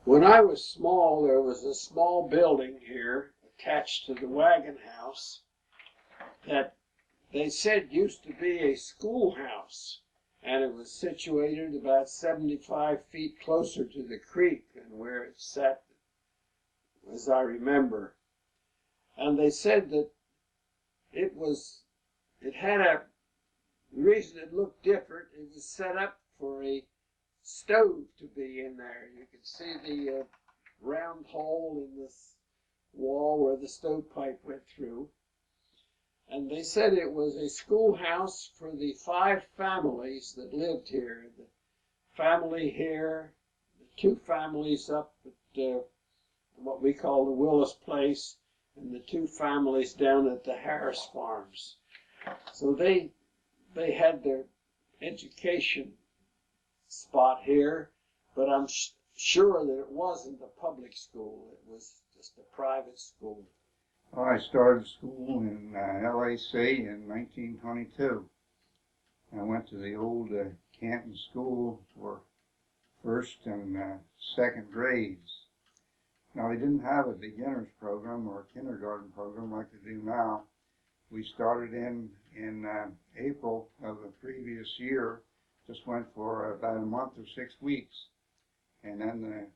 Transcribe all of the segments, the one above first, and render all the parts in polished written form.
When I was small, there was a small building here attached to the wagon house that they said used to be a schoolhouse, and it was situated about 75 feet closer to the creek than where it sat, as I remember. And they said that it had a reason it looked different. It was set up for a stove to be in there. You could see the round hole in this wall where the stovepipe went through. And they said it was a schoolhouse for the 5 families that lived here. The family here, the 2 families up at what we call the Willis Place, and the 2 families down at the Harris Farms. So they had their education spot here, but I'm sure that it wasn't a public school. It was just a private school. Well, I started school in LAC in 1922. I went to the old Canton School for first and second grades. Now, they didn't have a beginner's program or a kindergarten program like they do now. We started in April of the previous year, just went for about a month or 6 weeks. And then the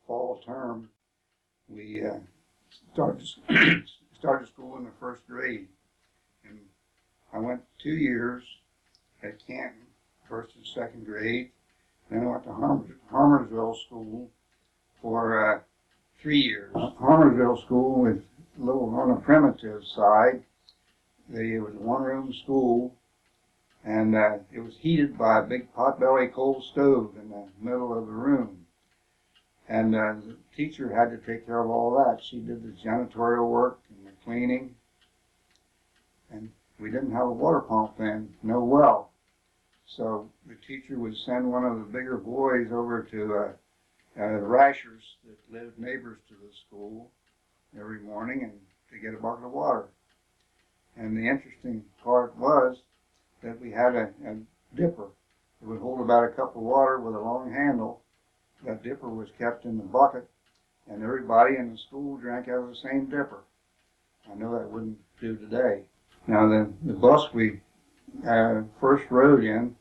fall term, we started school in the first grade. And I went 2 years at Canton, first and second grade. Then I went to Harmersville School for 3 years. Harmersville School was a little on the primitive side. It was a one-room school, and it was heated by a big potbelly coal stove in the middle of the room. And the teacher had to take care of all that. She did the janitorial work and the cleaning. And we didn't have a water pump then, no well. So the teacher would send one of the bigger boys over to the Rashers that lived neighbors to the school every morning and to get a bucket of water. And the interesting part was that we had a dipper. It would hold about a cup of water with a long handle. That dipper was kept in the bucket, and everybody in the school drank out of the same dipper. I know that wouldn't do today. Now, the bus we first rode in,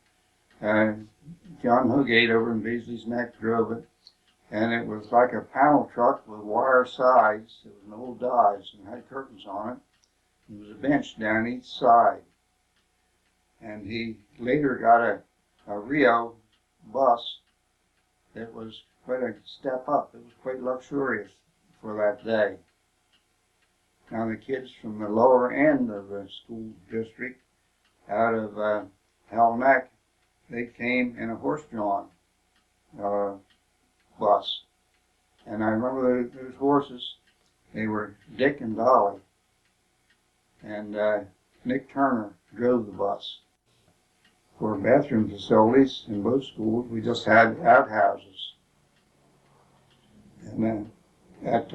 John Hoogate over in Beardsley's Neck drove it, and it was like a panel truck with wire sides. It was an old Dodge and had curtains on it. There was a bench down each side. And he later got a Rio bus that was quite a step up. It was quite luxurious for that day. Now the kids from the lower end of the school district, out of Hell Neck, they came in a horse-drawn bus. And I remember those horses, they were Dick and Dolly. And Nick Turner drove the bus. For bathroom facilities in both schools, we just had outhouses. And then at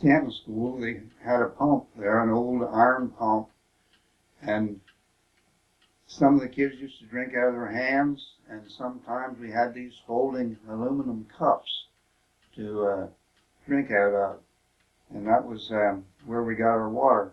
Canton School, they had a pump there, an old iron pump, and some of the kids used to drink out of their hands, and sometimes we had these folding aluminum cups to drink out of, and that was where we got our water.